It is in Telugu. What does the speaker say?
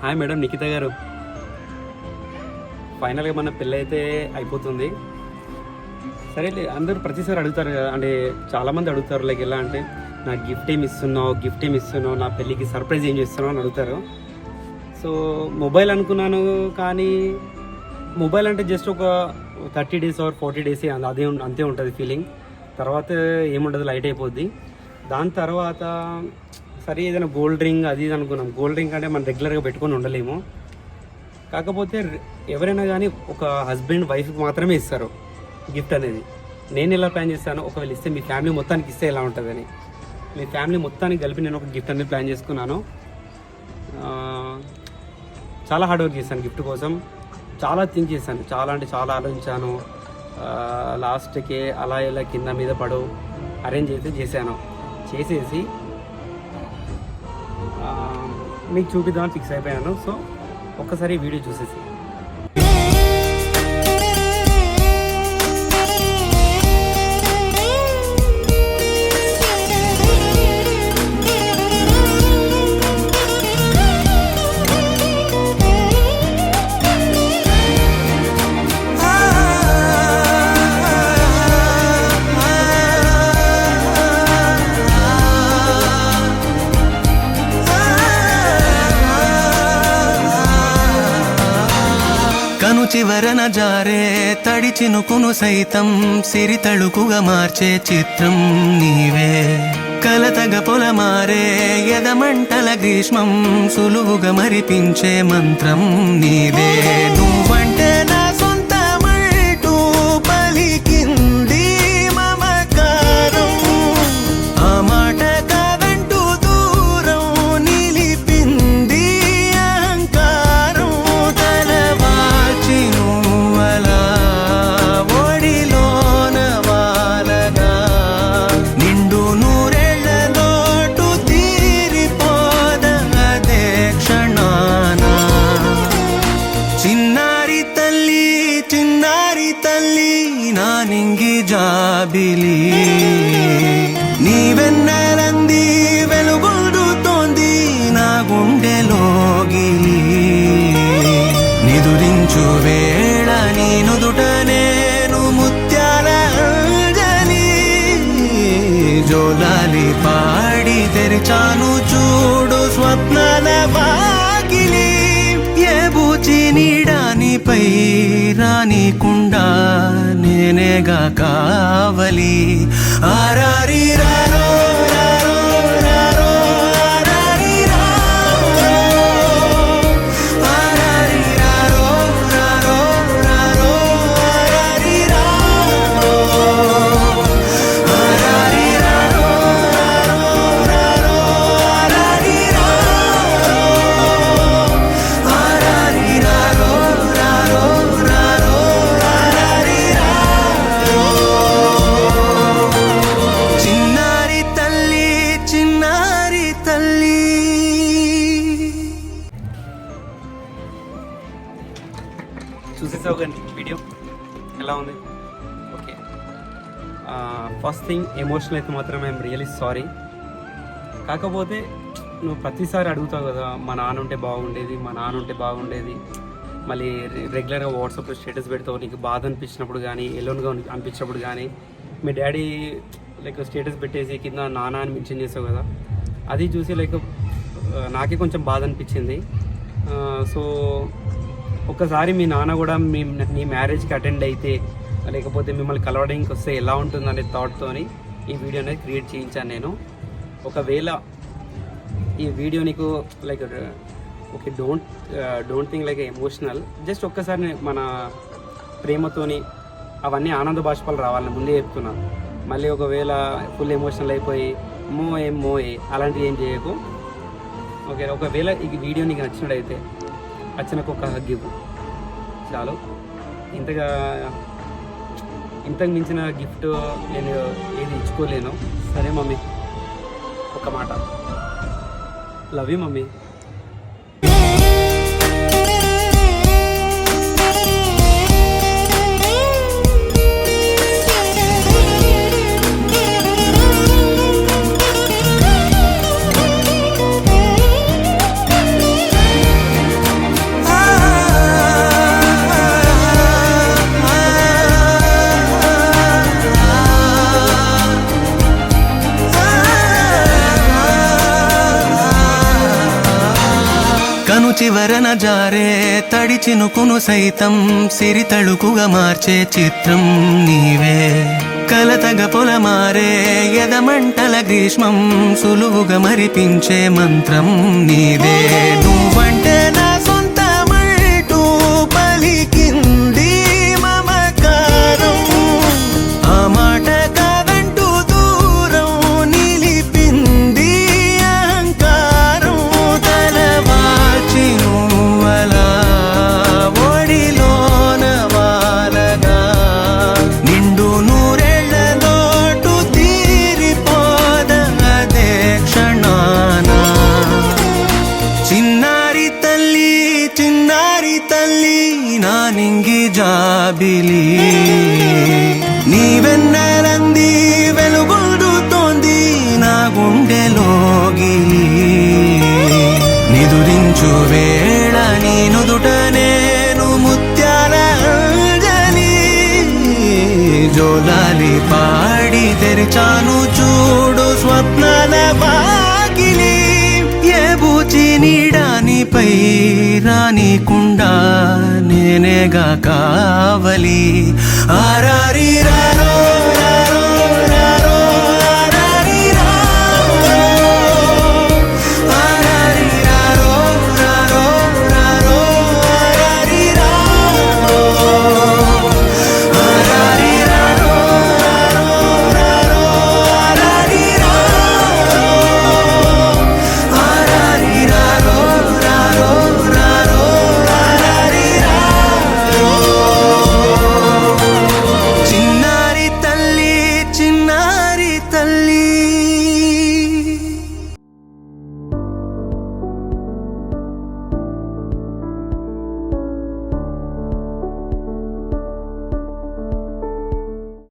హాయ్ మేడం నిఖిత గారు. ఫైనల్గా మన పెళ్ళి అయితే అయిపోతుంది. సరే, అందరూ ప్రతిసారి అడుగుతారు కదా, అంటే చాలామంది అడుగుతారు లైక్ ఎలా అంటే నాకు గిఫ్ట్ ఏమి ఇస్తున్నావు, నా పెళ్ళికి సర్ప్రైజ్ ఏం చేస్తున్నావు అని అడుగుతారు. సో మొబైల్ అనుకున్నాను, కానీ మొబైల్ అంటే జస్ట్ ఒక 30 days ఆర్ 40 days అంతే ఉంటుంది ఫీలింగ్. తర్వాత ఏముండదు, లైట్ అయిపోద్ది. దాని తర్వాత సరే ఏదైనా గోల్డ్ రింగ్ అది ఇది అనుకున్నాం. గోల్డ్ రింగ్ అంటే మనం రెగ్యులర్గా పెట్టుకొని ఉండలేము. కాకపోతే ఎవరైనా కానీ ఒక హస్బెండ్ వైఫ్కి మాత్రమే ఇస్తారు గిఫ్ట్ అనేది. నేను ఎలా ప్లాన్ చేస్తాను, ఒకవేళ ఇస్తే మీ ఫ్యామిలీ మొత్తానికి ఇస్తే ఎలా ఉంటుందని, మీ ఫ్యామిలీ మొత్తానికి కలిపి నేను ఒక గిఫ్ట్ అనేది ప్లాన్ చేసుకున్నాను. చాలా హార్డ్ వర్క్ చేశాను గిఫ్ట్ కోసం, చాలా థింక్ చేశాను, చాలా అంటే చాలా ఆలోచించాను. లాస్ట్కి అలా ఇలా కింద మీద పడు అరేంజ్ అయితే చేసేసి మీకు చూపిద్దామని ఫిక్స్ అయిపోయాను. సో ఒక్కసారి వీడియో చూసేసి చివరన జారే తడి చినుకును సైతం సిరి తళుకుగా మార్చే చిత్రం నీవే. కలతగ పొలమారే ఎదమంటల గ్రీష్మం సులువుగా మరిపించే మంత్రం నీవే. నువ్వంటే నా సొంతమంటూ పలికింది మమకారం, ఆ మాట కాదంటూ దూరం నిలిపింది అహంకారం. తలవాచి నువ్వలా ఒడిలోన వాలగా నిండు నూరెళ్ళ లోటు తీరిపోదదే క్షణాన. చిన్నారి తల్లి నా నింగి జాబిలి, నీవెన్నెలంది వెలుగొందుతోంది నా గుండెలోగిలి. నిదురించు వేళ నీ నుదుట నేను ముత్యాల అంజలి. జోలాలి పాడి తెరిచాను చూడు స్వప్నాల వాకిలి. ఏ బూచి నీడానిపై రానికుండా నేనేగా కావలి. ఆరారి రారో రారో రారో ఆరారి రారో, ఆరారి రారో రారో రారో ఆరారి రారో, ఆరారి రారో రారో ఆరారి రారో, ఆరారి రారో రారో రారో ఆరారి రారో. చిన్నారి తల్లి చూసేసావు కానీ వీడియో ఎలా ఉంది? ఓకే, ఫస్ట్ థింగ్ ఎమోషనల్ అయితే మాత్రం ఐఎమ్ రియలీ సారీ. కాకపోతే నువ్వు ప్రతిసారి అడుగుతావు కదా, మా నాన్న ఉంటే బాగుండేది. మళ్ళీ రెగ్యులర్గా వాట్సాప్లో స్టేటస్ పెడతావు, నీకు బాధ అనిపించినప్పుడు కానీ ఎలోన్గా అనిపించినప్పుడు కానీ మీ డాడీ లైక్ స్టేటస్ పెట్టేసి కింద నాన్న అని మెన్షన్ చేసావు కదా. అది చూసి లైక్ నాకే కొంచెం బాధ అనిపించింది. సో ఒక్కసారి మీ నాన్న కూడా నీ మ్యారేజ్కి అటెండ్ అయితే, లేకపోతే మిమ్మల్ని కలవడానికి వస్తే ఎలా ఉంటుందనే థాట్తోని ఈ వీడియో అనేది క్రియేట్ చేయించాను నేను. ఒకవేళ ఈ వీడియో నీకు like okay don't think like emotional, just ఒక్కసారి మన ప్రేమతోని అవన్నీ ఆనంద బాష్పాలు రావాలని ముందే చెప్తున్నా. మళ్ళీ ఒకవేళ ఫుల్ ఎమోషనల్ అయిపోయి మోయే అలాంటివి ఏం చేయకు. ఓకే, ఒకవేళ ఈ వీడియో నీకు నచ్చినట్టయితే నాకు ఒక హగ్ ఇవ్వు చాలు. ఇంతకు మించిన గిఫ్ట్ నేను ఏది ఇచ్చుకోలేను. సరే మమ్మీ, ఒక మాట, లవ్ యూ మమ్మీ. చివరన జారే తడి చినుకును సైతం సిరి తళుకుగా మార్చే చిత్రం నీవే కలతగ పొలమారే ఎదమంటల గ్రీష్మం సులువుగా మరిపించే మంత్రం నీదే నువ్వంటే నా సొంతమంటూ పలికింది మమకారం ఆ మాట కాదంటూ దూరం నిలిపింది అహంకారం తలవాల్చి నువ్వలా ఒడిలోన వాలగా నిండు నూరేళ్ల లోటు తీరిపోద అదే క్షణాన చిన్నారి తల్లి నా నింగి జాబిలి నీవెన్నెలంది వెలుగొందుతోంది నా గుండెలోగిలి నిదురించు వేళ నీ నుదుట నేను ముత్యాల అంజలి జోలాలి పాడి తెరిచాను చూడు స్వప్నాల వాకిలి ఏ బూచి నీడానిపై రానికుండా నేనేగా కావలి ఆరారి రారో